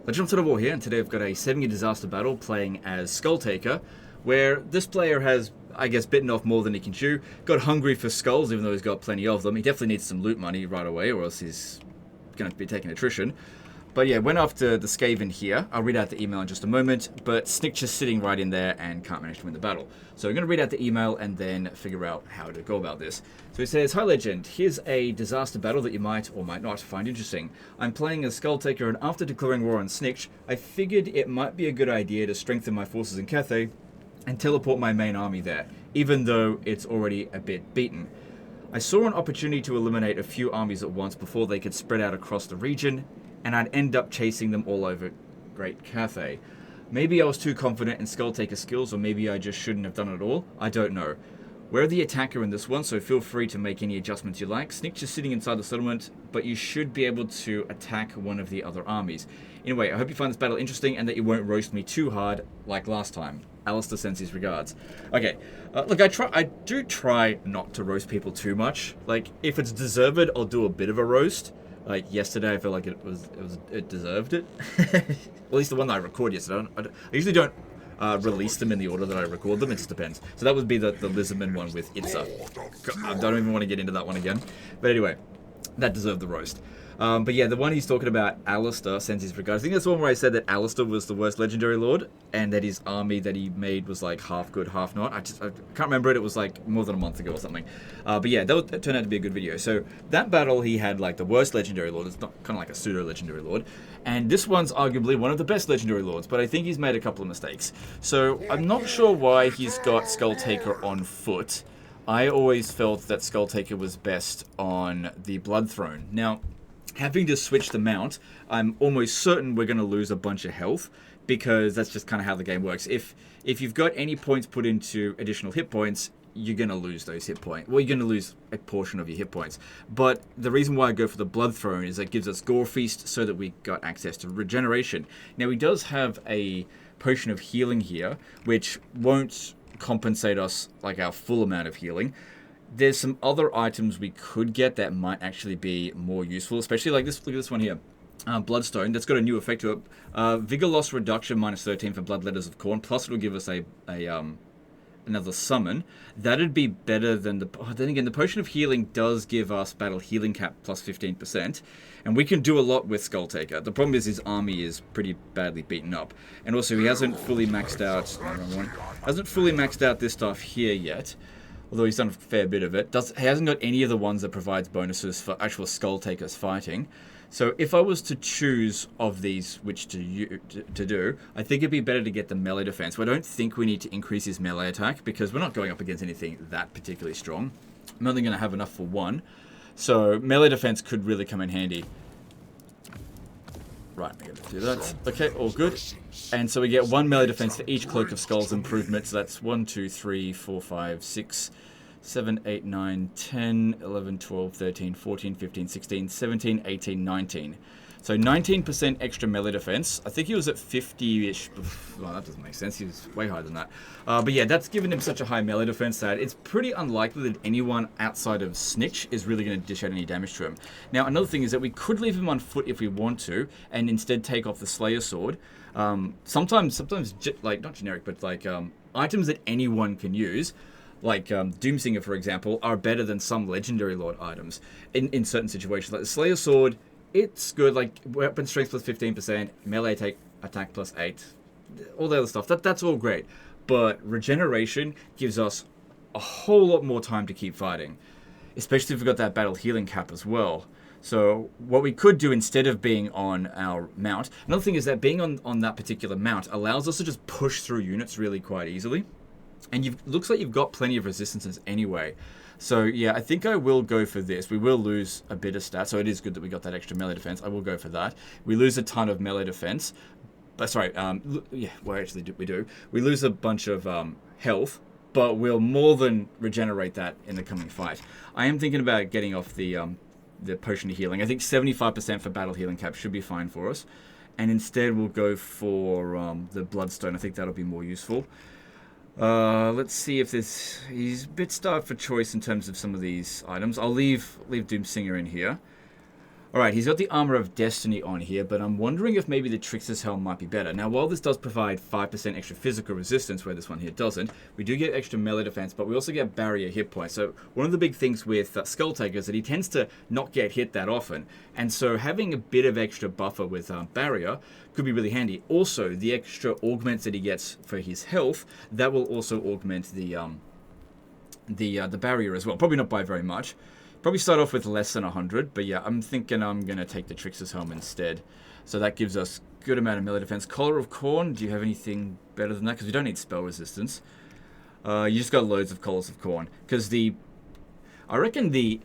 Legend of Total War here, and today I've got a 7-year disaster battle playing as Skulltaker, where this player has, I guess, bitten off more than he can chew, got hungry for skulls even though he's got plenty of them. He definitely needs some loot money right away or else he's going to be taking attrition. But yeah, went after the Skaven here. I'll read out the email in just a moment, but Snitch is sitting right in there and can't manage to win the battle. So I'm going to read out the email and then figure out how to go about this. So it says, "Hi Legend, here's a disaster battle that you might or might not find interesting. I'm playing as Skulltaker, and after declaring war on Snitch, I figured it might be a good idea to strengthen my forces in Cathay and teleport my main army there, even though it's already a bit beaten. I saw an opportunity to eliminate a few armies at once before they could spread out across the region, and I'd end up chasing them all over Great Cathay. Maybe I was too confident in Skulltaker skills, or maybe I just shouldn't have done it all. I don't know. We're the attacker in this one, so feel free to make any adjustments you like. Snitch is sitting inside the settlement, but you should be able to attack one of the other armies. Anyway, I hope you find this battle interesting and that you won't roast me too hard like last time. Alistair sends his regards." Okay, look, I do try not to roast people too much. Like, if it's deserved, I'll do a bit of a roast. Like yesterday, I feel like it deserved it. At least the one that I record yesterday. I usually don't release them in the order that I record them. It just depends. So that would be the Lizardman one with Itza. I don't even want to get into that one again. But anyway, that deserved the roast. But yeah, the one he's talking about, Alistair, sends his regards. I think that's the one where I said that Alistair was the worst legendary lord, and that his army that he made was like half good, half not. I can't remember it. It was like more than a month ago or something. But yeah, that turned out to be a good video. So that battle, he had like the worst legendary lord. It's not kind of like a pseudo legendary lord. And this one's arguably one of the best legendary lords, but I think he's made a couple of mistakes. So I'm not sure why he's got Skulltaker on foot. I always felt that Skulltaker was best on the Blood Throne. Now, having to switch the mount, I'm almost certain we're going to lose a bunch of health, because that's just kind of how the game works. If you've got any points put into additional hit points, you're going to lose those hit points. Well, you're going to lose a portion of your hit points. But the reason why I go for the Blood Throne is it gives us Gore Feast so that we got access to regeneration. Now, he does have a potion of healing here, which won't compensate us like our full amount of healing. There's some other items we could get that might actually be more useful, especially like this. Look at this one here. Bloodstone, that's got a new effect to it. Vigor loss reduction -13 for Blood Letters of Corn, plus it'll give us another summon. That'd be better than the... Oh, then again, the Potion of Healing does give us Battle Healing Cap plus 15%, and we can do a lot with Skulltaker. The problem is his army is pretty badly beaten up, and also he hasn't fully maxed out... hasn't fully maxed out this stuff here yet. Although he's done a fair bit of it. He hasn't got any of the ones that provides bonuses for actual Skulltakers fighting. So if I was to choose of these which to do, I think it'd be better to get the melee defense. I don't think we need to increase his melee attack, because we're not going up against anything that particularly strong. I'm only going to have enough for one. So melee defense could really come in handy. Right, I'm going to do that. Okay, all good. And so we get one melee defense for each Cloak of Skulls improvement. So that's 1, 2, 3, 4, 5, 6, 7, 8, 9, 10, 11, 12, 13, 14, 15, 16, 17, 18, 19. So 19% extra melee defense. I think he was at 50-ish. Well, that doesn't make sense. He was way higher than that. But yeah, that's given him such a high melee defense that it's pretty unlikely that anyone outside of Snitch is really going to dish out any damage to him. Now, another thing is that we could leave him on foot if we want to, and instead take off the Slayer Sword. Sometimes, like, not generic, but like items that anyone can use, like Doomsinger, for example, are better than some Legendary Lord items in certain situations. Like the Slayer Sword, it's good, like weapon strength plus 15%, melee attack plus 8, all the other stuff. That's all great. But regeneration gives us a whole lot more time to keep fighting, especially if we've got that battle healing cap as well. So what we could do instead of being on our mount, another thing is that being on that particular mount allows us to just push through units really quite easily. And looks like you've got plenty of resistances anyway. So yeah, I think I will go for this. We will lose a bit of stats, so it is good that we got that extra melee defense. I will go for that. We lose a ton of melee defense. But sorry, yeah, well actually we do. We lose a bunch of health, but we'll more than regenerate that in the coming fight. I am thinking about getting off the Potion of Healing. I think 75% for Battle Healing Cap should be fine for us. And instead we'll go for the Bloodstone. I think that'll be more useful. Let's see if he's a bit starved for choice in terms of some of these items. I'll leave Doomsinger in here. Alright, he's got the Armor of Destiny on here, but I'm wondering if maybe the Trickster's Helm might be better. Now, while this does provide 5% extra physical resistance, where this one here doesn't, we do get extra melee defense, but we also get barrier hit points. So, one of the big things with Skull Taker is that he tends to not get hit that often, and so having a bit of extra buffer with barrier could be really handy. Also, the extra augments that he gets for his health, that will also augment the barrier as well. Probably not by very much. Probably start off with less than 100, but yeah, I'm thinking I'm going to take the Trickster's Helm instead. So that gives us good amount of melee defense. Collar of Corn, do you have anything better than that? Because we don't need spell resistance. You just got loads of Collars of Corn. Because I reckon the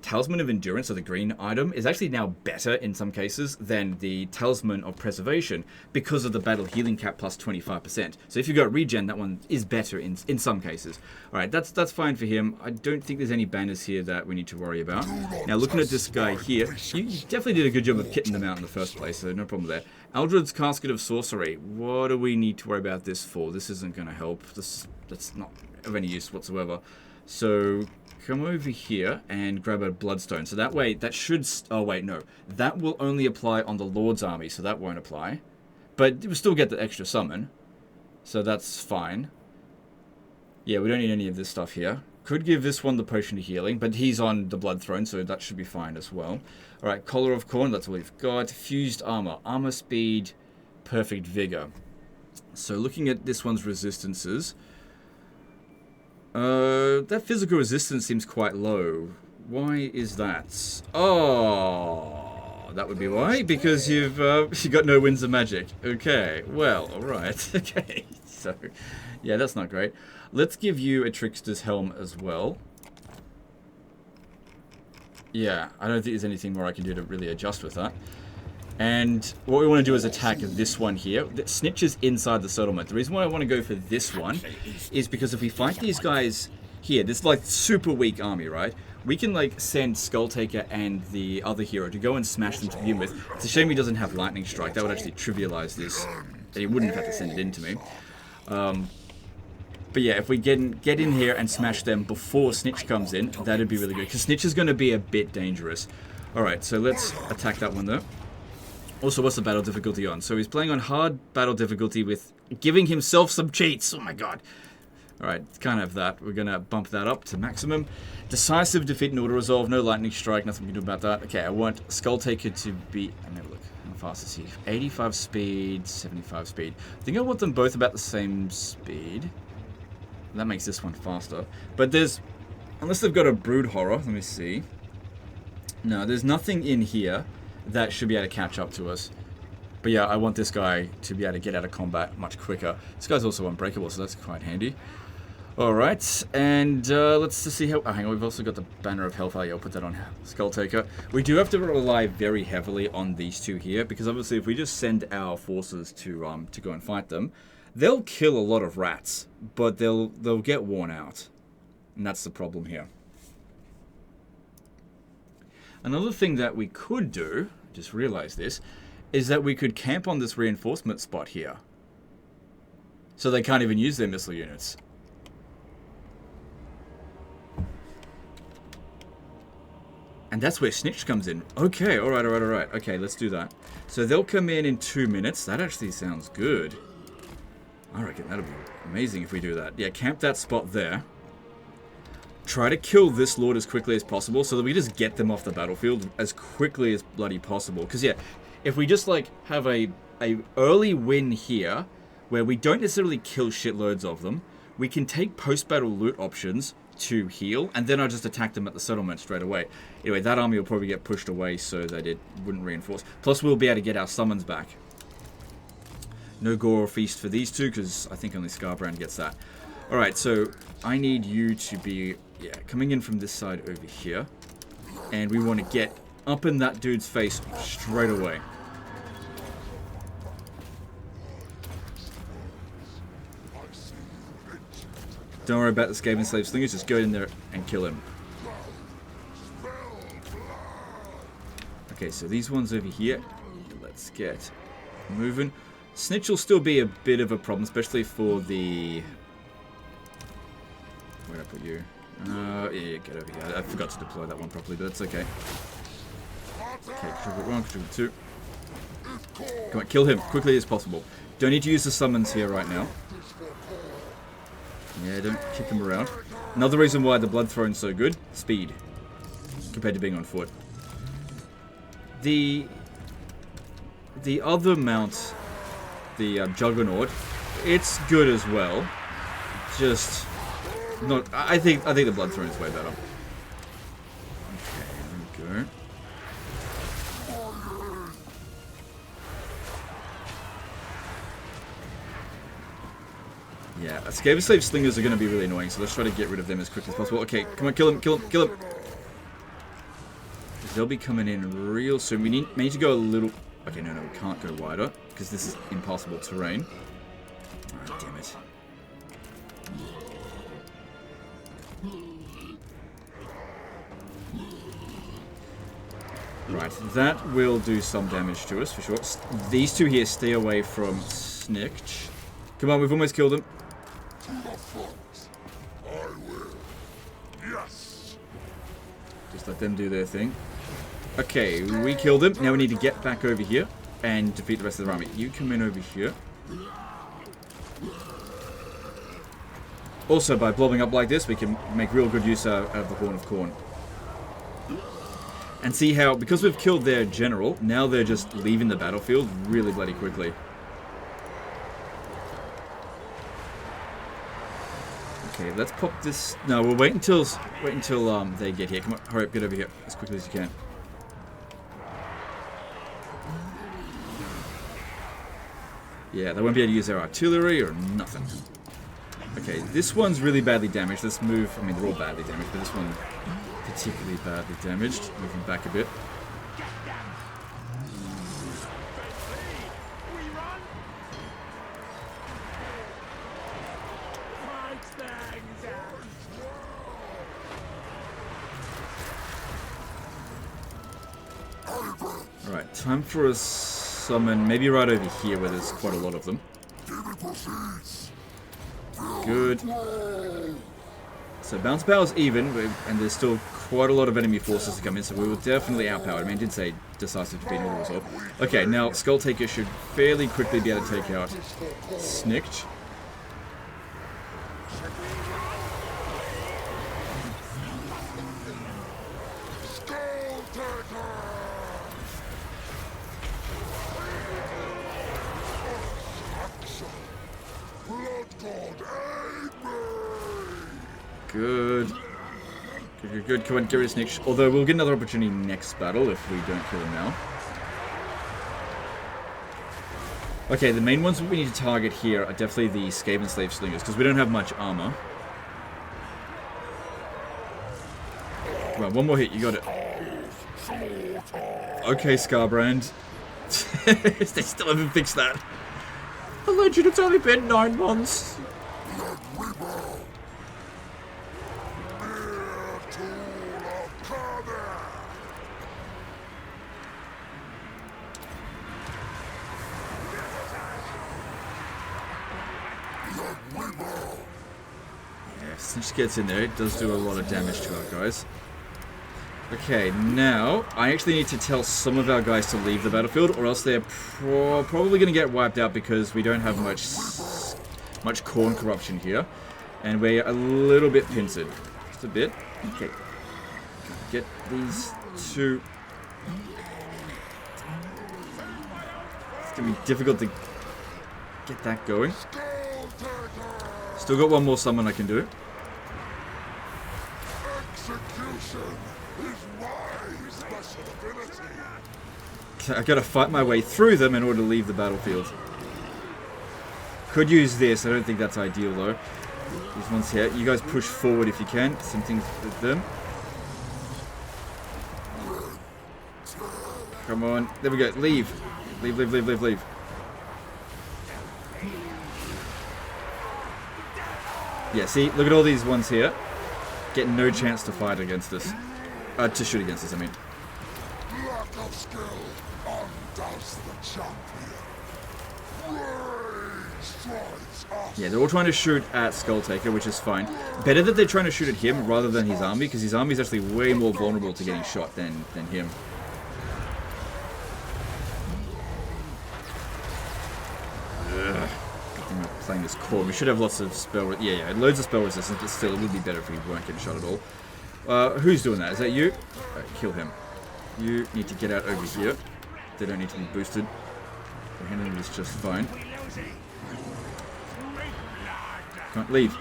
Talisman of Endurance, or the green item, is actually now better in some cases than the Talisman of Preservation because of the battle healing cap plus 25%. So if you've got regen, that one is better in some cases. Alright, that's fine for him. I don't think there's any banners here that we need to worry about. Now looking at this guy here, you definitely did a good job of kitting them out in the first place, so no problem there. Aldred's Casket of Sorcery. What do we need to worry about this for? This isn't going to help. That's not of any use whatsoever. So come over here and grab a Bloodstone. So that way, that should... Oh, wait, no. That will only apply on the Lord's army, so that won't apply. But we'll still get the extra summon. So that's fine. Yeah, we don't need any of this stuff here. Could give this one the Potion of Healing, but he's on the Blood Throne, so that should be fine as well. Alright, Collar of Corn, that's all we've got. Fused Armor. Armor Speed, Perfect Vigor. So looking at this one's resistances... that physical resistance seems quite low. Why is that? Oh, that would be why. Because you've got no Winds of Magic. Okay, well, alright. Okay, so, yeah, that's not great. Let's give you a Trickster's Helm as well. Yeah, I don't think there's anything more I can do to really adjust with that. And what we want to do is attack this one here. Snitch is inside the settlement. The reason why I want to go for this one is because if we fight these guys here, this like super weak army, right? We can like send Skull Taker and the other hero to go and smash them to begin with. It's a shame he doesn't have Lightning Strike. That would actually trivialize this. And he wouldn't have to send it in to me. But yeah, if we get in here and smash them before Snitch comes in, that'd be really good. Because Snitch is going to be a bit dangerous. Alright, so let's attack that one though. Also, what's the battle difficulty on? So he's playing on hard battle difficulty with giving himself some cheats. Oh my god. Alright, can't have that. We're going to bump that up to maximum. Decisive defeat and auto-resolve. No lightning strike. Nothing we can do about that. Okay, I want Skull Taker to be... Let me have a look. How fast is he? 85 speed, 75 speed. I think I want them both about the same speed. That makes this one faster. But there's... Unless they've got a Brood Horror. Let me see. No, there's nothing in here that should be able to catch up to us. But yeah, I want this guy to be able to get out of combat much quicker. This guy's also unbreakable, so that's quite handy. Alright, and let's just see how... Oh, hang on, we've also got the Banner of Hellfire. I'll put that on Skull Taker. We do have to rely very heavily on these two here, because obviously if we just send our forces to go and fight them, they'll kill a lot of rats, but they'll get worn out. And that's the problem here. Another thing that we could do, just realized this, is that we could camp on this reinforcement spot here. So they can't even use their missile units. And that's where Snitch comes in. Okay, alright. Okay, let's do that. So they'll come in 2 minutes. That actually sounds good. I reckon that'll be amazing if we do that. Yeah, camp that spot there. Try to kill this Lord as quickly as possible so that we just get them off the battlefield as quickly as bloody possible. Because, yeah, if we just, like, have a early win here where we don't necessarily kill shitloads of them, we can take post-battle loot options to heal, and then I just attack them at the settlement straight away. Anyway, that army will probably get pushed away so that it wouldn't reinforce. Plus, we'll be able to get our summons back. No Gore or Feast for these two, because I think only Scarbrand gets that. Alright, so I need you to be... Yeah, coming in from this side over here. And we want to get up in that dude's face straight away. Don't worry about the Skaven Slave Slingers, just go in there and kill him. Okay, so these ones over here. Let's get moving. Snitch will still be a bit of a problem, especially for the... Where did I put you? Yeah, get over here. I forgot to deploy that one properly, but that's okay. Okay, control 1, control 2. Come on, kill him quickly as possible. Don't need to use the summons here right now. Yeah, don't kick him around. Another reason why the Blood Throne's so good, speed. Compared to being on foot. The other mount, the Juggernaut, it's good as well. Just not. I think the Blood Throne is way better. Okay, there we go. Yeah, Skaven Slave Slingers are going to be really annoying, so let's try to get rid of them as quickly as possible. Okay, come on, kill him, kill him, kill him. They'll be coming in real soon. We need to go a little... Okay, no, we can't go wider, because this is impossible terrain. Oh, damn it. Right, that will do some damage to us, for sure. These two here stay away from Snitch. Come on, we've almost killed him. Just let them do their thing. Okay, we killed him. Now we need to get back over here and defeat the rest of the army. You come in over here. Also, by blowing up like this, we can make real good use of the Horn of Corn. And see how, because we've killed their general, now they're just leaving the battlefield really bloody quickly. Okay, let's pop this. No, we'll wait until they get here. Come on, hurry up, get over here as quickly as you can. Yeah, they won't be able to use their artillery or nothing. Okay, this one's really badly damaged. Let's move. I mean, they're all badly damaged, but this one particularly badly damaged. Moving back a bit. Alright, time for a summon, maybe right over here where there's quite a lot of them. Good. So bounce power's even, and there's still quite a lot of enemy forces to come in, so we were definitely outpowered. I mean, I did say decisive defeat and all resolve. Okay, now Skull Taker should fairly quickly be able to take out Snitch. Good. Good. Come on, get rid of Snitch. Although we'll get another opportunity next battle if we don't kill him now. Okay, the main ones we need to target here are definitely the Skaven Slave Slingers, because we don't have much armor. Come on, one more hit, you got it. Okay, Scarbrand. They still haven't fixed that. Alleged it's only been 9 months. Snitch gets in there, it does do a lot of damage to our guys. Okay, now, I actually need to tell some of our guys to leave the battlefield, or else they're probably going to get wiped out because we don't have much corn corruption here. And we're a little bit pincered. Just a bit. Okay. Get these two. It's going to be difficult to get that going. Still got one more summon I can do. I gotta fight my way through them in order to leave the battlefield. Could use this, I don't think that's ideal though. These ones here, you guys push forward if you can. Some things with them. Come on, there we go, leave. Leave, leave, leave, leave, leave. Yeah, see, look at all these ones here. Get no chance to fight against us. To shoot against us, I mean. Lack of skill undoes the champion. Yeah, they're all trying to shoot at Skull Taker, which is fine. Better that they're trying to shoot at him rather than his army, because his army is actually way more vulnerable to getting shot than him. playing this core. We should have lots of spell... Yeah, loads of spell resistance, but still, it would be better if we weren't getting shot at all. Who's doing that? Is that you? Alright, kill him. You need to get out over here. They don't need to be boosted. We're handling this just fine. Can't leave.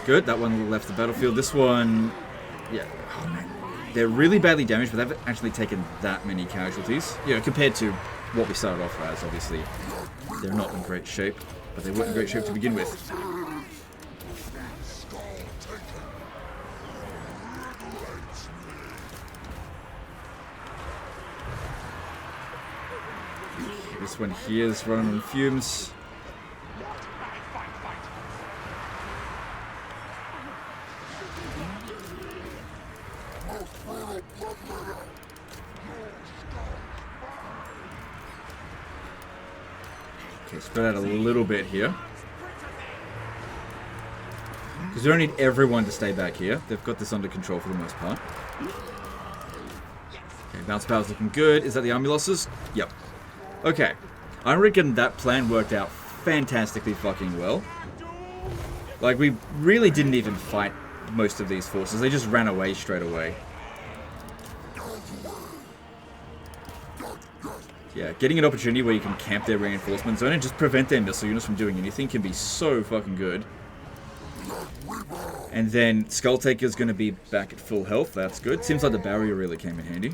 Good, that one left the battlefield. This one... Yeah, oh man. They're really badly damaged, but they haven't actually taken that many casualties. You know, compared to what we started off as, obviously. They're not in great shape, but they weren't in great shape to begin with. This one here is running on fumes. Okay, spread out a little bit here. Because we don't need everyone to stay back here. They've got this under control for the most part. Okay, bounce power's looking good. Is that the army losses? Yep. Okay. I reckon that plan worked out fantastically fucking well. Like, we really didn't even fight most of these forces. They just ran away straight away. Yeah, getting an opportunity where you can camp their reinforcement zone and just prevent their missile units from doing anything can be so fucking good. And then Skull Taker's going to be back at full health. That's good. Seems like the barrier really came in handy.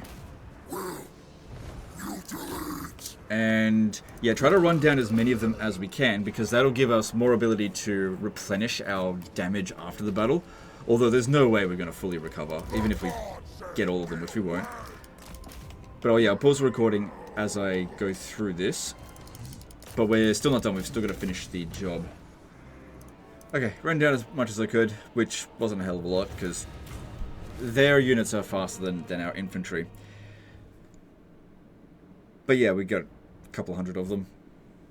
And yeah, try to run down as many of them as we can, because that'll give us more ability to replenish our damage after the battle. Although there's no way we're going to fully recover, even if we get all of them, which we won't. But oh yeah, I'll pause the recording as I go through this. But we're still not done. We've still got to finish the job. Okay, ran down as much as I could, which wasn't a hell of a lot, because their units are faster than our infantry. But yeah, we got a couple hundred of them.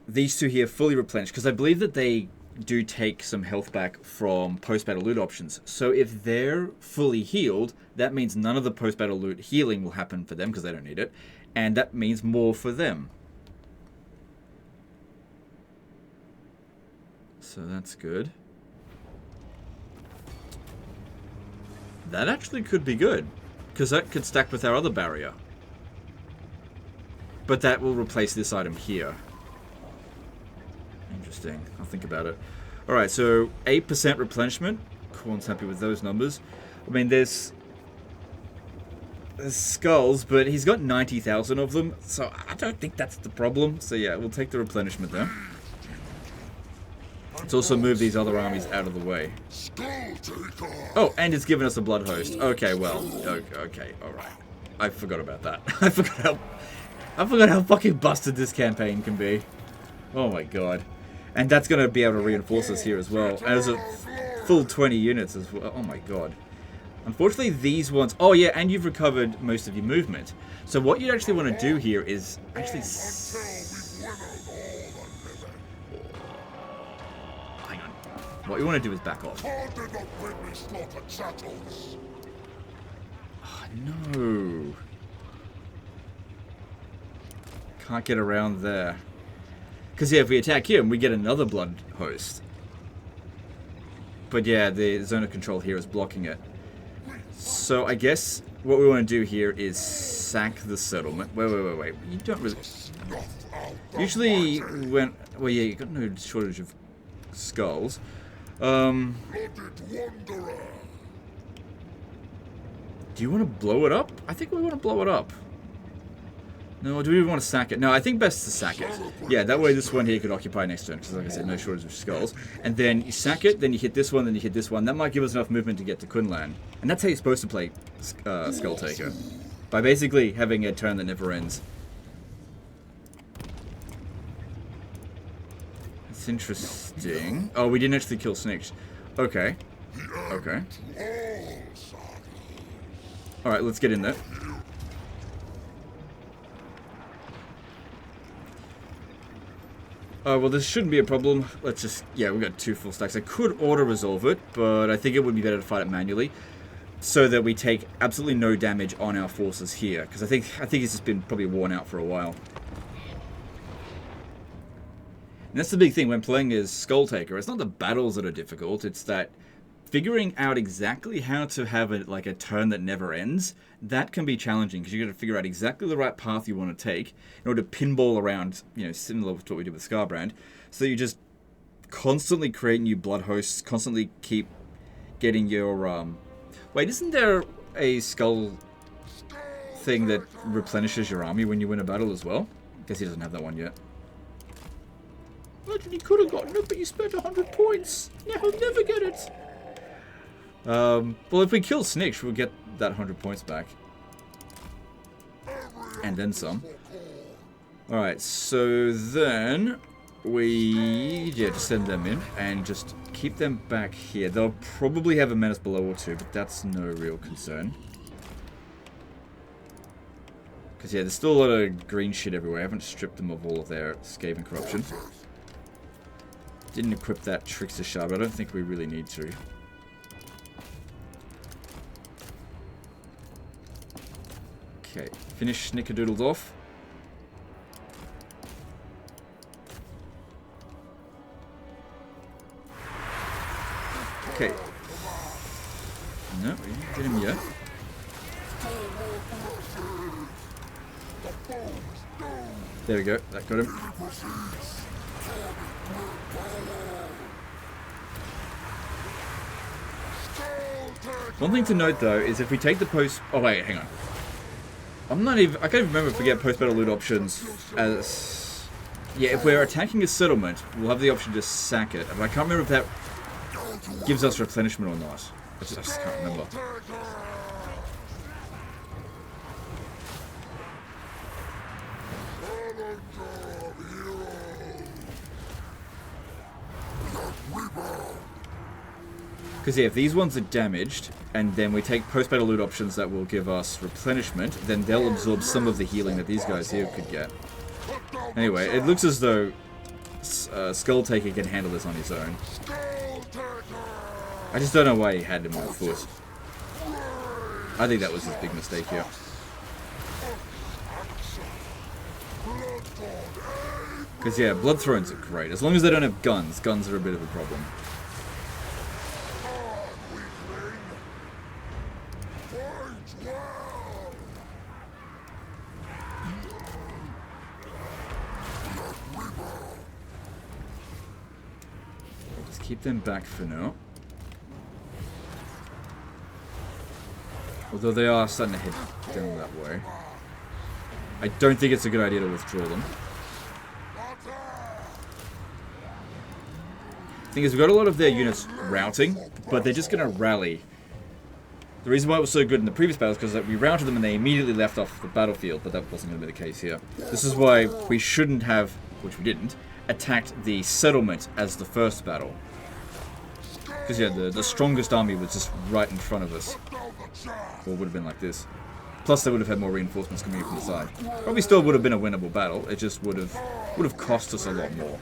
These two here fully replenished, because I believe that they do take some health back from post-battle loot options. So if they're fully healed, that means none of the post-battle loot healing will happen for them, because they don't need it. And that means more for them. So that's good. That actually could be good, because that could stack with our other barrier. But that will replace this item here. Interesting. I'll think about it. Alright, so 8% replenishment. Corn's happy with those numbers. I mean, there's skulls, but he's got 90,000 of them, so I don't think that's the problem. So yeah, we'll take the replenishment there. Let's also move these other armies out of the way. Oh, and it's given us a blood host. Okay, well, okay, alright. I forgot about that. I forgot how fucking busted this campaign can be. Oh my god. And that's going to be able to reinforce us here as well. As a full 20 units as well. Oh my god. Unfortunately, these ones... Oh yeah, and you've recovered most of your movement. So what you actually want to do here is actually... Hang on. What you want to do is back off. Oh, no. Can't get around there. Because yeah, if we attack him, we get another blood host. But yeah, the zone of control here is blocking it. So I guess what we want to do here is sack the settlement. Wait. You don't really... Usually when... Well yeah, you got no shortage of skulls. Do you want to blow it up? I think we want to blow it up. No, do we want to sack it? No, I think best to sack it. Yeah, that way this one here could occupy next turn, because like I said, no shortage of skulls. And then you sack it, then you hit this one, then you hit this one. That might give us enough movement to get to Kunlan. And that's how you're supposed to play Skull Taker. By basically having a turn that never ends. That's interesting. Oh, we didn't actually kill Snitch. Okay. Okay. Alright, let's get in there. Well, this shouldn't be a problem. Let's just... Yeah, we've got 2 full stacks. I could auto-resolve it, but I think it would be better to fight it manually, so that we take absolutely no damage on our forces here, because I think it's just been probably worn out for a while. And that's the big thing when playing as Skull Taker. It's not the battles that are difficult, it's that figuring out exactly how to have a turn that never ends, that can be challenging because you got to figure out exactly the right path you want to take in order to pinball around, similar to what we did with Scarbrand. So you just constantly create new blood hosts, constantly keep getting your Wait, isn't there a skull thing that replenishes your army when you win a battle as well? Guess he doesn't have that one yet. Imagine he could have gotten it, but you spent 100 points. Now he'll never get it. Well, if we kill Snitch, we'll get that 100 points back. And then some. Alright, so then we just send them in and just keep them back here. They'll probably have a menace below or two, but that's no real concern. Because, yeah, there's still a lot of green shit everywhere. I haven't stripped them of all of their Skaven corruption. Didn't equip that Trickster Shard, but I don't think we really need to. Okay, finish Snickerdoodles off. Okay. No, we didn't get him yet. There we go, that got him. One thing to note though is if we take the post... Oh wait, hang on. I can't even remember if we get post-battle loot options as... Yeah, if we're attacking a settlement, we'll have the option to sack it. But I can't remember if that gives us replenishment or not. I just can't remember. Because yeah, if these ones are damaged, and then we take post-battle loot options that will give us replenishment, then they'll absorb some of the healing that these guys here could get. Anyway, it looks as though Skull Taker can handle this on his own. I just don't know why he had him on foot. I think that was his big mistake here. Because yeah, Blood Thrones are great. As long as they don't have guns, guns are a bit of a problem. Keep them back for now. Although they are starting to head down that way. I don't think it's a good idea to withdraw them. The thing is, we've got a lot of their units routing, but they're just going to rally. The reason why it was so good in the previous battles is because we routed them and they immediately left off the battlefield, but that wasn't going to be the case here. This is why we shouldn't have, which we didn't, attacked the settlement as the first battle. Because yeah, the strongest army was just right in front of us. Or would have been like this. Plus they would have had more reinforcements coming in from the side. Probably still would have been a winnable battle, it just would have cost us a lot more.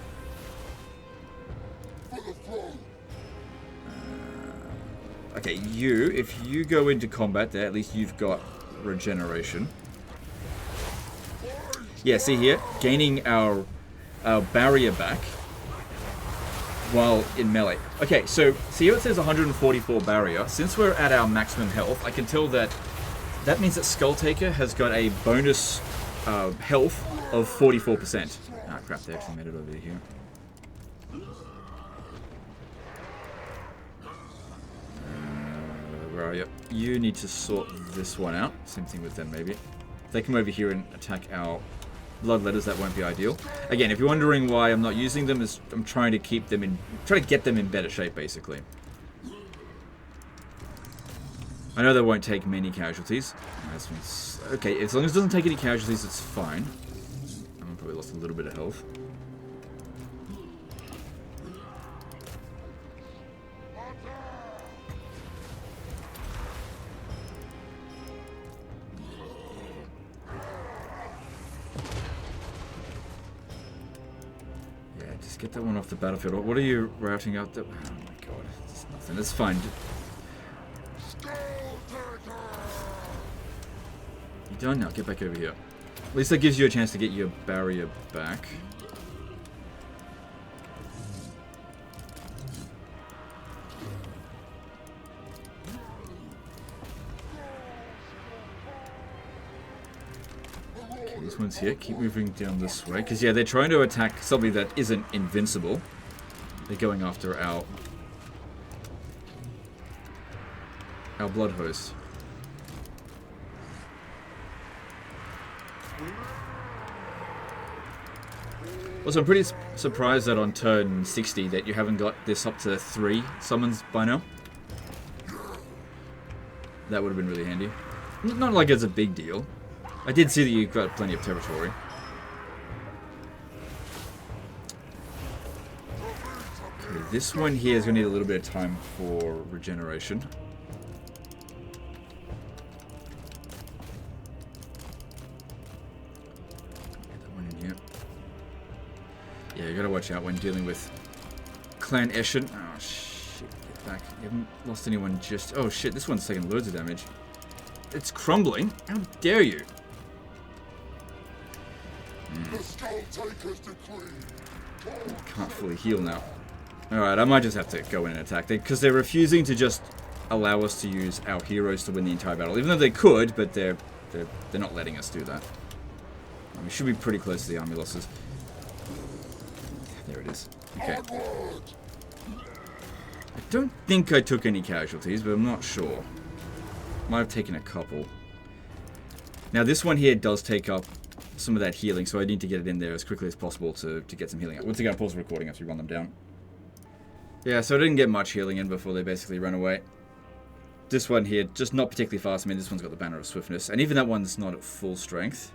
Okay, if you go into combat there, at least you've got regeneration. Yeah, see here, gaining our barrier back while in melee. Okay, so see how it says 144 barrier? Since we're at our maximum health, I can tell that means that Skull Taker has got a bonus health of 44%. Ah, crap, they actually made it over here. Where are you? You need to sort this one out. Same thing with them, maybe. If they come over here and attack our bloodletters, that won't be ideal. Again, if you're wondering why I'm not using them, is I'm trying to keep them in, try to get them in better shape, basically. I know they won't take many casualties. Okay, as long as it doesn't take any casualties, it's fine. I probably lost a little bit of health. Get that one off the battlefield. What are you routing out there? Oh my god, it's nothing. It's fine. You done now? Get back over here. At least that gives you a chance to get your barrier back. This one's here. Keep moving down this way. Because, yeah, they're trying to attack something that isn't invincible. They're going after our blood host. Also, I'm pretty surprised that on turn 60 that you haven't got this up to 3 summons by now. That would have been really handy. Not like it's a big deal. I did see that you've got plenty of territory. Okay, this one here is going to need a little bit of time for regeneration. Get that one in here. Yeah, you gotta watch out when dealing with Clan Eshin. Oh shit, get back. You haven't lost anyone just... Oh shit, this one's taking loads of damage. It's crumbling. How dare you? Can't fully heal now. Alright, I might just have to go in and attack. Because they're refusing to just allow us to use our heroes to win the entire battle. Even though they could, but they're not letting us do that. We should be pretty close to the army losses. There it is. Okay. I don't think I took any casualties, but I'm not sure. Might have taken a couple. Now this one here does take up some of that healing, so I need to get it in there as quickly as possible to get some healing up. Once again, I'll pause the recording after you run them down. Yeah, so I didn't get much healing in before they basically ran away. This one here, just not particularly fast. I mean, this one's got the Banner of Swiftness, and even that one's not at full strength.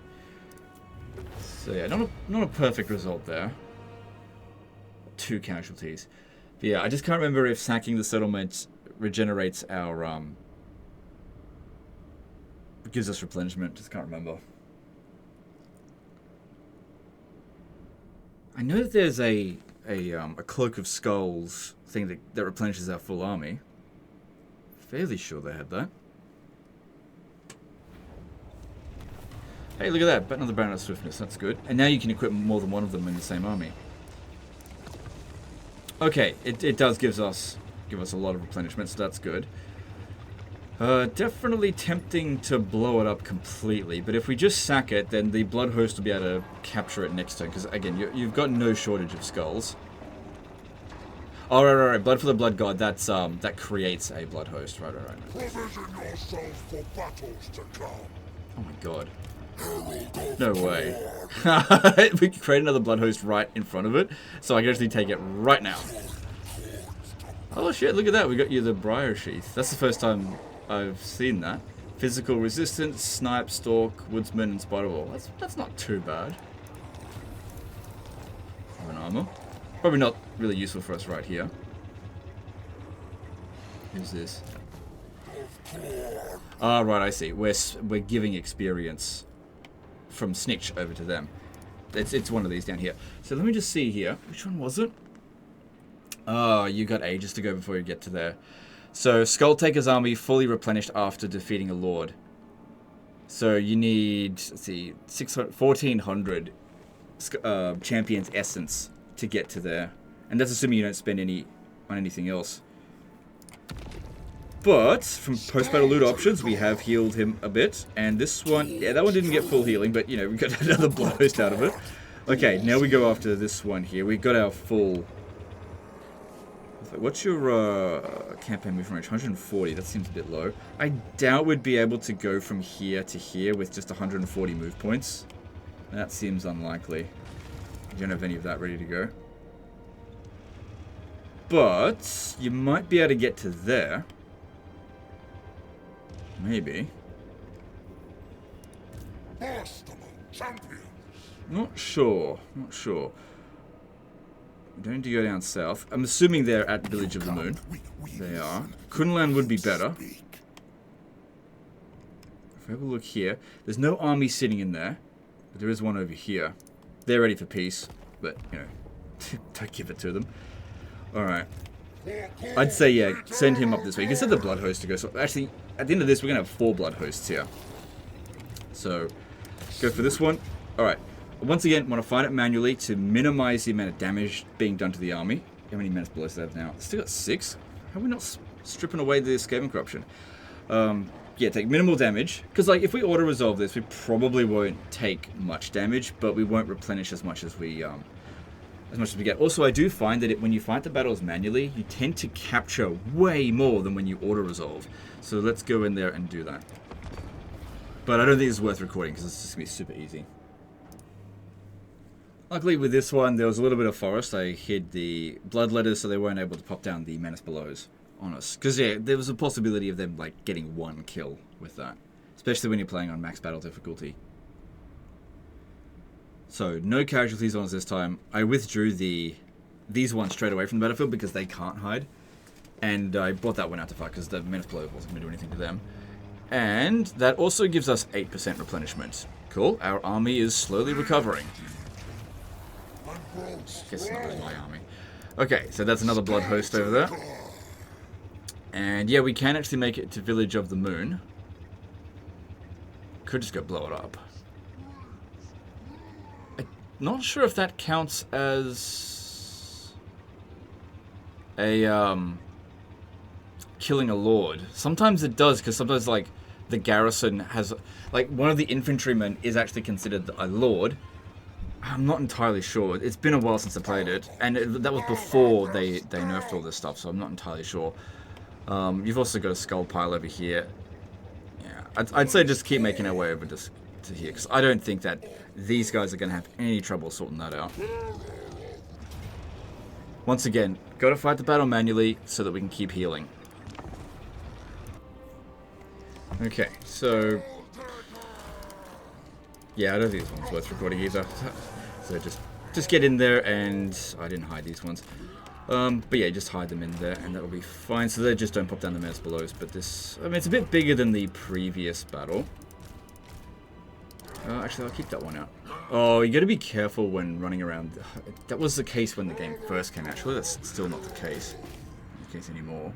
So yeah, not a perfect result there. 2 casualties. But yeah, I just can't remember if sacking the settlement regenerates our gives us replenishment. Just can't remember. I know that there's a Cloak of Skulls thing that replenishes our full army. Fairly sure they had that. Hey, look at that. Another Banner of Swiftness. That's good. And now you can equip more than one of them in the same army. Okay, it does give us a lot of replenishment, so that's good. Definitely tempting to blow it up completely, but if we just sack it, then the Blood Host will be able to capture it next turn, because again, you've got no shortage of skulls. Oh, right. Blood for the Blood God, that's, that creates a Blood Host. Right. Provision yourself for battles to come. Oh my god. No way. We can create another Blood Host right in front of it, so I can actually take it right now. Oh shit, look at that, we got you the Briar Sheath. That's the first time I've seen that. Physical resistance, snipe, stalk, woodsman, and spider wall. That's not too bad. An armor. Probably not really useful for us right here. Who's this? Ah, right, I see. We're giving experience from Snitch over to them. It's one of these down here. So let me just see here. Which one was it? Oh, you got ages to go before you get to there. So, Skulltaker's army fully replenished after defeating a lord. So you need, let's see, 1,400 Champion's Essence to get to there. And that's assuming you don't spend any on anything else. But, from post-battle loot options, we have healed him a bit. And this one, yeah, that one didn't get full healing, but, you know, we got another Blood Host out of it. Okay, now we go after this one here. We got our full... What's your campaign move range? 140, that seems a bit low. I doubt we'd be able to go from here to here with just 140 move points. That seems unlikely. I don't have any of that ready to go. But, you might be able to get to there. Maybe. Not sure. We don't need to go down south. I'm assuming they're at Village of the Moon. They are. Kunlan would be better. If we have a look here, there's no army sitting in there, but there is one over here. They're ready for peace, but, you know, don't give it to them. Alright. I'd say, yeah, send him up this way. You can send the Blood Host to go. So actually, at the end of this, we're going to have 4 Blood Hosts here. So, go for this one. Alright. Once again, want to find it manually to minimize the amount of damage being done to the army. How many minutes below that now? Still got 6? How are we not stripping away the Skaven corruption? yeah, take minimal damage. Because, like, if we auto-resolve this, we probably won't take much damage, but we won't replenish as much as we get. Also, I do find that when you fight the battles manually, you tend to capture way more than when you auto-resolve. So let's go in there and do that. But I don't think it's worth recording because it's just going to be super easy. Luckily with this one, there was a little bit of forest. I hid the blood letters so they weren't able to pop down the menace belows on us. Because, yeah, there was a possibility of them, like, getting one kill with that. Especially when you're playing on max battle difficulty. So, no casualties on us this time. I withdrew these ones straight away from the battlefield because they can't hide. And I brought that one out to fight because the menace below wasn't going to do anything to them. And that also gives us 8% replenishment. Cool. Our army is slowly recovering. Guess it's not really my army. Okay, so that's another blood host over there. And yeah, we can actually make it to Village of the Moon. Could just go blow it up. I'm not sure if that counts as a killing a lord. Sometimes it does, because sometimes like the garrison has, like, one of the infantrymen is actually considered a lord. I'm not entirely sure. It's been a while since I played it, and that was before they nerfed all this stuff, so I'm not entirely sure. You've also got a skull pile over here. Yeah, I'd say just keep making our way over to here, because I don't think that these guys are going to have any trouble sorting that out. Once again, got to fight the battle manually so that we can keep healing. Okay, so yeah, I don't think this one's worth recording either. So just get in there, and I didn't hide these ones. But yeah, just hide them in there, and that'll be fine. So they just don't pop down the menace below. But this, I mean, it's a bit bigger than the previous battle. Actually, I'll keep that one out. Oh, you got to be careful when running around. That was the case when the game first came out. Actually, that's still not the case. Not the case anymore.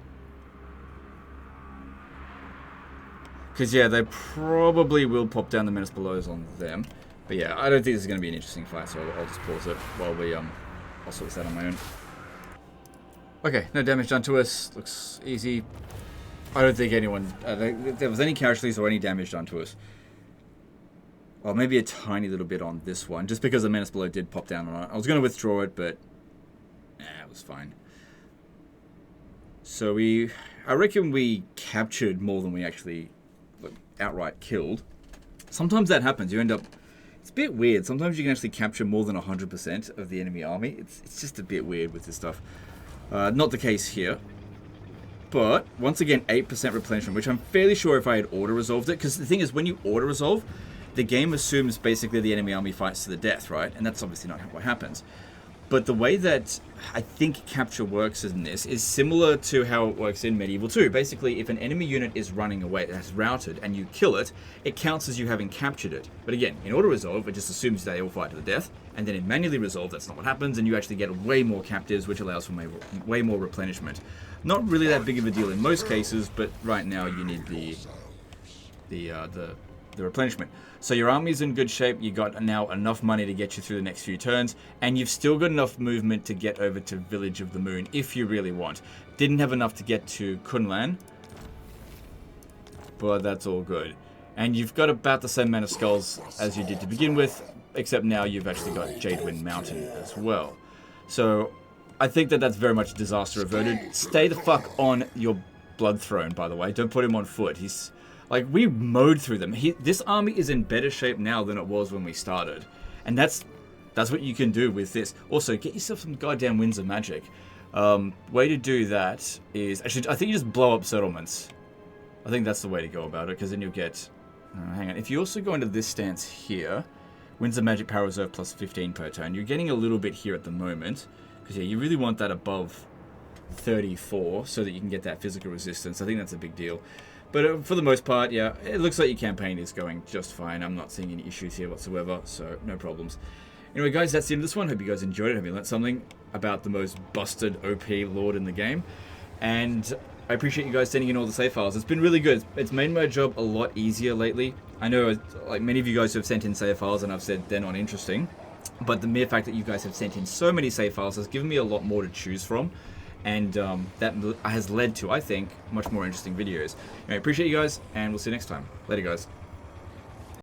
Because, yeah, they probably will pop down the menace belows on them. But, yeah, I don't think this is going to be an interesting fight, so I'll just pause it while I'll sort this out on my own. Okay, no damage done to us. Looks easy. I don't think anyone... there was any casualties or any damage done to us. Well, maybe a tiny little bit on this one, just because the menace below did pop down on it. I was going to withdraw it, but... it was fine. So I reckon we captured more than we actually... outright killed. Sometimes that happens. You end up... It's a bit weird. Sometimes you can actually capture more than 100% of the enemy army. It's just a bit weird with this stuff. Not the case here. But, once again, 8% replenishment, which I'm fairly sure if I had auto-resolved it, because the thing is, when you auto-resolve, the game assumes basically the enemy army fights to the death, right? And that's obviously not what happens. But the way that I think capture works in this is similar to how it works in Medieval 2. Basically, if an enemy unit is running away that's routed and you kill it, it counts as you having captured it. But again, in auto-resolve, it just assumes they all fight to the death. And then in manually resolve, that's not what happens, and you actually get way more captives, which allows for way more replenishment. Not really that big of a deal in most cases, but right now you need the replenishment. So your army's in good shape, you got now enough money to get you through the next few turns, and you've still got enough movement to get over to Village of the Moon, if you really want. Didn't have enough to get to Kunlan, but that's all good. And you've got about the same amount of skulls as you did to begin with, except now you've actually got Jadewind Mountain as well. So I think that that's very much disaster averted. Stay the fuck on your Blood Throne, by the way. Don't put him on foot. He's... Like, we mowed through them. This army is in better shape now than it was when we started. And that's what you can do with this. Also, get yourself some goddamn Winds of Magic. Way to do that is... Actually, I think you just blow up settlements. I think that's the way to go about it, because then you'll get... hang on. If you also go into this stance here, Winds of Magic Power Reserve plus 15 per turn. You're getting a little bit here at the moment. Because, yeah, you really want that above 34 so that you can get that physical resistance. I think that's a big deal. But for the most part, yeah, it looks like your campaign is going just fine. I'm not seeing any issues here whatsoever, so no problems. Anyway, guys, that's the end of this one. Hope you guys enjoyed it. Hope you learned something about the most busted OP Lord in the game. And I appreciate you guys sending in all the save files. It's been really good. It's made my job a lot easier lately. I know, like, many of you guys have sent in save files, and I've said they're not interesting. But the mere fact that you guys have sent in so many save files has given me a lot more to choose from. and that has led to, I think, much more interesting videos. Anyway, appreciate you guys, and we'll see you next time. Later, guys.